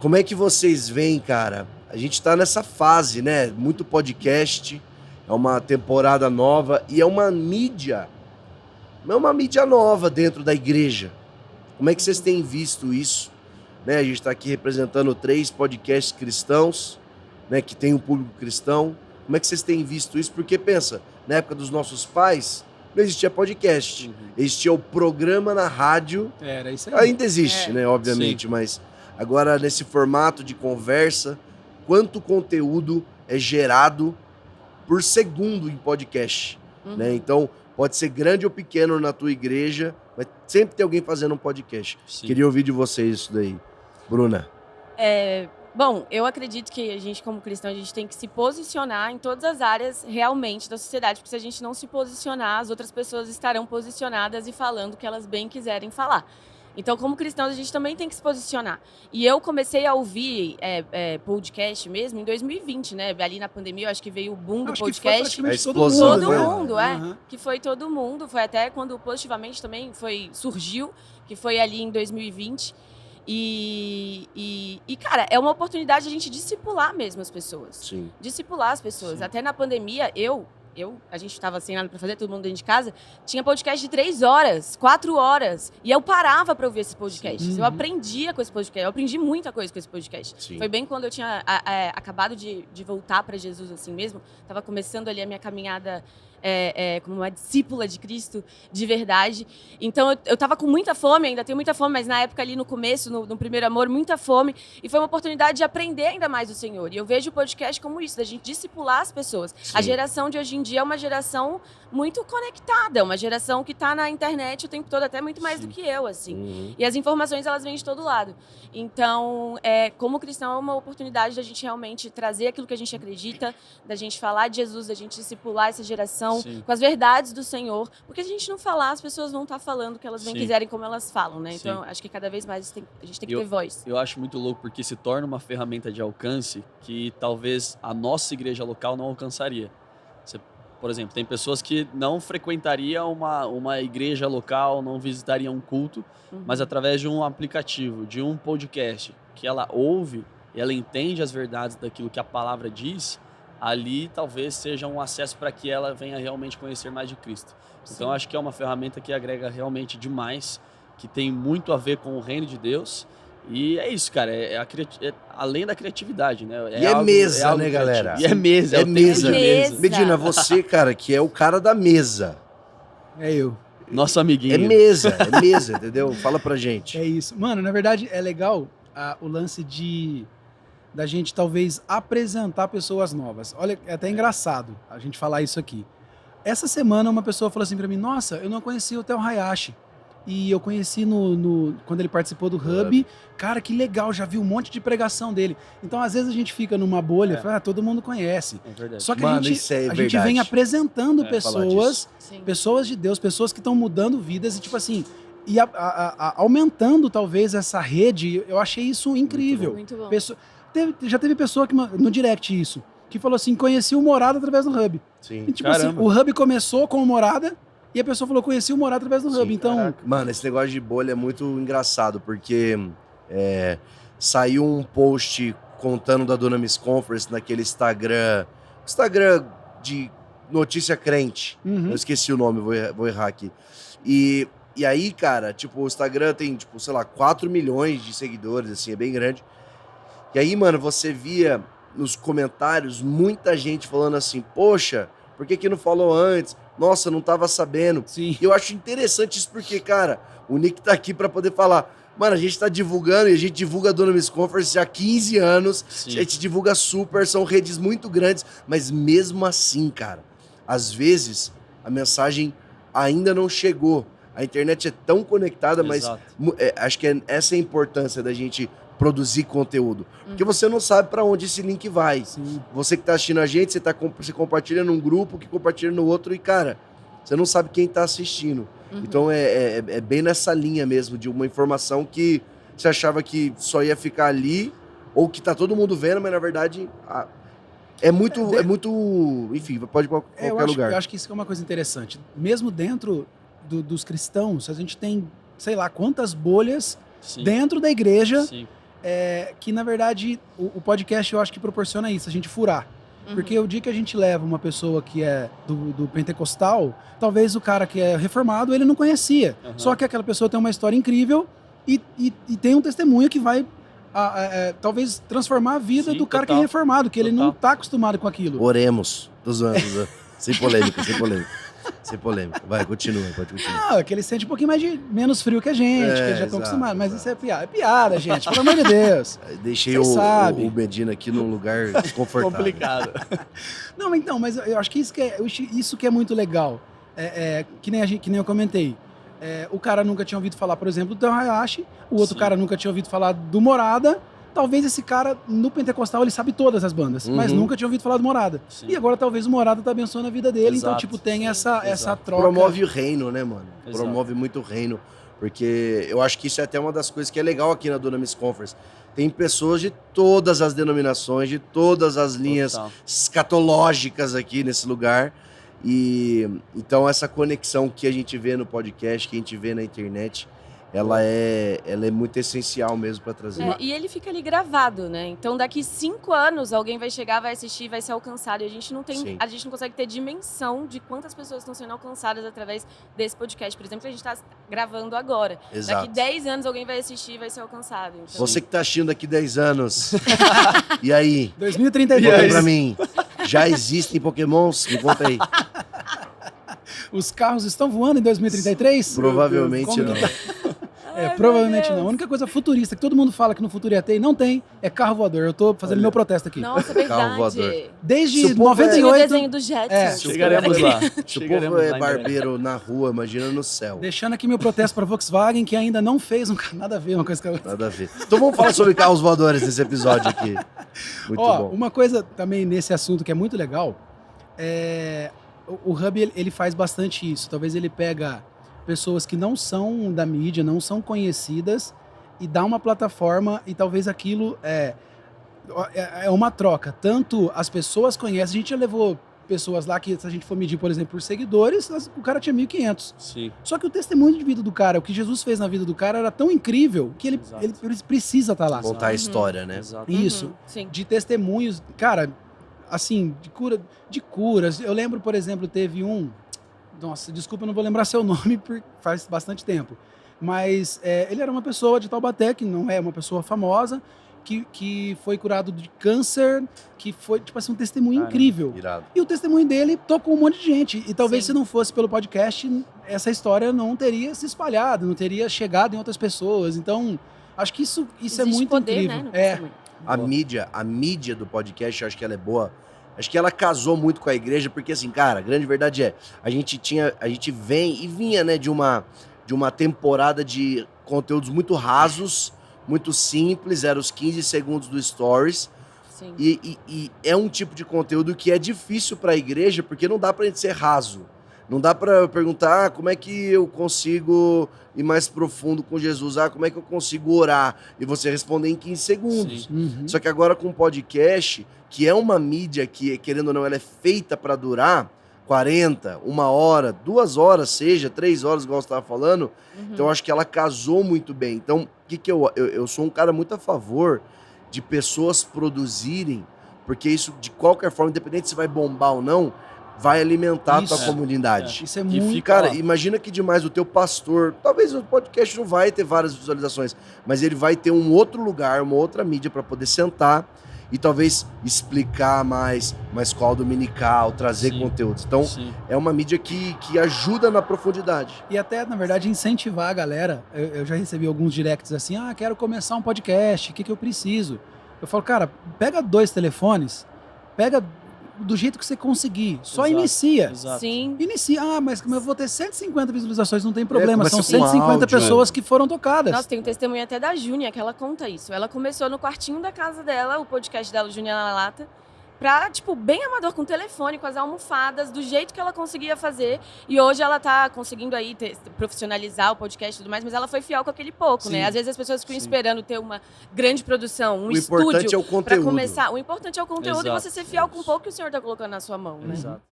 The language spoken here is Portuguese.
Como é que vocês veem, cara? A gente tá nessa fase, né? Muito podcast, é uma temporada nova e é uma mídia, não é uma mídia nova dentro da igreja. Como é que vocês têm visto isso? Né? A gente está aqui representando 3 podcasts cristãos, né, que tem um público cristão. Como é que vocês têm visto isso? Porque pensa, na época dos nossos pais, não existia podcast. Existia o programa na rádio. Era isso aí. Ainda existe, né, obviamente, mas agora nesse formato de conversa, quanto conteúdo é gerado por segundo em podcast, né? Então, pode ser grande ou pequeno na tua igreja, mas sempre tem alguém fazendo um podcast. Sim. Queria ouvir de vocês isso daí. Bruna. Bom, eu acredito que a gente, como cristão, a gente tem que se posicionar em todas as áreas realmente da sociedade, porque se a gente não se posicionar, as outras pessoas estarão posicionadas e falando o que elas bem quiserem falar. Então, como cristãos, a gente também tem que se posicionar. E eu comecei a ouvir podcast mesmo em 2020, né? Ali na pandemia, eu acho que veio o boom do podcast. A explosão, Todo né? mundo, que foi todo mundo. Foi até quando Positivamente também surgiu, que foi ali em 2020. E, cara, é uma oportunidade de a gente discipular mesmo as pessoas. Sim. Discipular as pessoas. Sim. Até na pandemia, a gente estava sem nada para fazer, todo mundo dentro de casa, tinha podcast de 3 horas, 4 horas. E eu parava para ouvir esses podcasts. Eu aprendia com esse podcast. Eu aprendi muita coisa com esse podcast. Sim. Foi bem quando eu tinha acabado de voltar para Jesus assim mesmo. Estava começando ali a minha caminhada como uma discípula de Cristo de verdade. Então eu tava com muita fome, ainda tenho muita fome, mas na época ali no começo, no primeiro amor, muita fome. E foi uma oportunidade de aprender ainda mais do Senhor. E eu vejo o podcast como isso, da gente discipular as pessoas. Sim. A geração de hoje em dia é uma geração muito conectada, uma geração que tá na internet o tempo todo, até muito mais do que eu, assim. E as informações, elas vêm de todo lado. Então, como cristão, é uma oportunidade da gente realmente trazer aquilo que a gente acredita, da gente falar de Jesus, da gente discipular essa geração com as verdades do Senhor. Porque se a gente não falar, as pessoas vão estar falando o que elas bem quiserem, como elas falam, né? Então, acho que cada vez mais a gente tem que ter voz. Eu acho muito louco porque se torna uma ferramenta de alcance que talvez a nossa igreja local não alcançaria. Por exemplo, tem pessoas que não frequentariam uma igreja local, não visitariam um culto, mas através de um aplicativo, de um podcast, que ela ouve e ela entende as verdades daquilo que a palavra diz, ali talvez seja um acesso para que ela venha realmente conhecer mais de Cristo. Então, acho que é uma ferramenta que agrega realmente demais, que tem muito a ver com o reino de Deus. E é isso, cara, além da criatividade, né? E é mesa, né, galera? E é mesa. É mesa. mesa. Medina, você, cara, que é o cara da mesa. É eu. Nosso amiguinho. É mesa, entendeu? Fala pra gente. É isso. Mano, na verdade, é legal o lance da gente talvez apresentar pessoas novas. Olha, é até engraçado a gente falar isso aqui. Essa semana uma pessoa falou assim pra mim, nossa, eu não conhecia o Theo Hayashi. E eu conheci quando ele participou do Hub. Cara, que legal, já vi um monte de pregação dele. Então, às vezes a gente fica numa bolha, fala, todo mundo conhece. É verdade. Só que Mano, a gente verdade. vem apresentando pessoas de Deus, pessoas que estão mudando vidas e tipo assim, e aumentando talvez essa rede. Eu achei isso incrível. Muito bom. Já teve pessoa que no direct isso, que falou assim, conheci o Morada através do Hub. Sim. E, tipo assim, o Hub começou com o Morada e a pessoa falou, conheci o Morada através do Hub. Então, caraca. Mano, esse negócio de bolha é muito engraçado, porque saiu um post contando da Dunamis Conference naquele Instagram de notícia crente. Eu esqueci o nome, vou errar aqui. E aí, cara, tipo, o Instagram tem, tipo, sei lá, 4 milhões de seguidores, assim, é bem grande. E aí, mano, você via nos comentários muita gente falando assim, poxa, por que não falou antes? Nossa, não tava sabendo. Sim. E eu acho interessante isso porque, cara, o Nick tá aqui pra poder falar. Mano, a gente tá divulgando e a gente divulga a Dunamis Conference já há 15 anos. Sim. A gente divulga super, são redes muito grandes. Mas mesmo assim, cara, às vezes a mensagem ainda não chegou. A internet é tão conectada, Exato. mas acho que essa é a importância da gente produzir conteúdo. Porque você não sabe pra onde esse link vai. Sim. Você que tá assistindo a gente, você compartilha num grupo, que compartilha no outro e, cara, você não sabe quem tá assistindo. Então é bem nessa linha mesmo, de uma informação que você achava que só ia ficar ali, ou que tá todo mundo vendo, mas na verdade é muito, enfim, pode ir pra qualquer lugar. Eu acho que isso é uma coisa interessante. Mesmo dentro dos cristãos, a gente tem, sei lá, quantas bolhas Sim. dentro da igreja. Sim. que, na verdade, o podcast eu acho que proporciona isso, a gente furar. Porque o dia que a gente leva uma pessoa que é do pentecostal, talvez o cara que é reformado, ele não conhecia. Só que aquela pessoa tem uma história incrível e tem um testemunho que vai, talvez, transformar a vida do cara que é reformado, que ele não está acostumado com aquilo. Oremos. Tô zoando. Sem polêmica, sem polêmica. Sem polêmica. Vai, continua, pode continuar. Não, é que ele sente um pouquinho menos frio que a gente, que eles já estão acostumados. Mas isso é piada. É piada, gente, pelo amor de Deus. Deixei o Medina aqui num lugar desconfortável. Complicado. Não, então, mas eu acho que isso que é muito legal. Que nem eu comentei. O cara nunca tinha ouvido falar, por exemplo, do Dan Hayashi. O outro cara nunca tinha ouvido falar do Morada. Talvez esse cara, no pentecostal, ele sabe todas as bandas, mas nunca tinha ouvido falar do Morada. Sim. E agora talvez o Morada tá abençoando a vida dele, então, tipo, tem essa troca. Promove o reino, né, mano? Exato. Promove muito o reino, porque eu acho que isso é até uma das coisas que é legal aqui na Dunamis Conference. Tem pessoas de todas as denominações, de todas as linhas escatológicas aqui nesse lugar. E então essa conexão que a gente vê no podcast, que a gente vê na internet, ela é muito essencial mesmo para trazer. E ele fica ali gravado, né? Então daqui 5 anos alguém vai chegar, vai assistir, vai ser alcançado. E a gente não consegue ter dimensão de quantas pessoas estão sendo alcançadas através desse podcast, por exemplo, que a gente está gravando agora. Exato. Daqui 10 anos alguém vai assistir e vai ser alcançado. Então... Você que tá assistindo daqui 10 anos. E aí? 2032. Conta pra mim. Já existem Pokémons? Me conta aí. Os carros estão voando em 2033? Provavelmente não. Provavelmente não. A única coisa futurista que todo mundo fala que no futuro ia ter e não tem é carro voador. Eu tô fazendo meu protesto aqui. Nossa, verdade. Carro voador. Desde 98... o desenho do Jetson. Chegaremos lá. Se o povo é barbeiro na rua, imagina no céu. Deixando aqui meu protesto para Volkswagen, que ainda não fez nada a ver uma coisa com a outra. Nada a ver. Então vamos falar sobre carros voadores nesse episódio aqui. Muito bom. Uma coisa também nesse assunto que é muito legal, o Hub ele faz bastante isso. Talvez ele pega pessoas que não são da mídia, não são conhecidas, e dá uma plataforma, e talvez aquilo é uma troca. Tanto as pessoas conhecem, a gente já levou pessoas lá que, se a gente for medir, por exemplo, por seguidores, o cara tinha 1.500. Sim. Só que o testemunho de vida do cara, o que Jesus fez na vida do cara era tão incrível que ele precisa estar lá. Contar a história, né? Exato. Isso. De testemunhos, cara, assim, de curas. Eu lembro, por exemplo, teve um... Nossa, desculpa, eu não vou lembrar seu nome, porque faz bastante tempo. Mas ele era uma pessoa de Taubaté, que não é uma pessoa famosa, que foi curado de câncer, que foi, tipo assim, um testemunho incrível. Irado. E o testemunho dele tocou um monte de gente. E talvez se não fosse pelo podcast, essa história não teria se espalhado, não teria chegado em outras pessoas. Então, acho que isso é muito poder, incrível. Né, a mídia do podcast, eu acho que ela é boa. Acho que ela casou muito com a igreja, porque assim, cara, a grande verdade a gente vinha, né, de uma temporada de conteúdos muito rasos, muito simples, eram os 15 segundos do Stories. Sim. E é um tipo de conteúdo que é difícil para a igreja, porque não dá pra gente ser raso. Não dá para perguntar como é que eu consigo ir mais profundo com Jesus, como é que eu consigo orar, e você responder em 15 segundos. Só que agora com o podcast, que é uma mídia que, querendo ou não, ela é feita para durar 40, 1 hora, 2 horas, seja 3 horas, igual você estava falando, então eu acho que ela casou muito bem. Então, eu sou um cara muito a favor de pessoas produzirem, porque isso, de qualquer forma, independente se vai bombar ou não, vai alimentar a tua comunidade. Isso é muito... Cara, imagina que demais o teu pastor, talvez o podcast não vai ter várias visualizações, mas ele vai ter um outro lugar, uma outra mídia para poder sentar e talvez explicar mais qual dominical, trazer conteúdos. Então, é uma mídia que ajuda na profundidade. E até, na verdade, incentivar a galera. Eu já recebi alguns directs assim, quero começar um podcast, o que eu preciso? Eu falo, cara, pega 2 telefones, pega do jeito que você conseguir. Só inicia. Exato. Sim. Inicia. Mas como eu vou ter 150 visualizações, não tem problema. São começa com 150 áudio, pessoas que foram tocadas. Nossa, tem um testemunho até da Júnia, que ela conta isso. Ela começou no quartinho da casa dela, o podcast dela, Júnia na Lata, pra, tipo, bem amador, com o telefone, com as almofadas, do jeito que ela conseguia fazer. E hoje ela tá conseguindo aí profissionalizar o podcast e tudo mais, mas ela foi fiel com aquele pouco, né? Às vezes as pessoas ficam esperando ter uma grande produção, um estúdio importante é o conteúdo. pra começar. O importante é o conteúdo e você ser fiel com o pouco que o Senhor tá colocando na sua mão, né? Exato.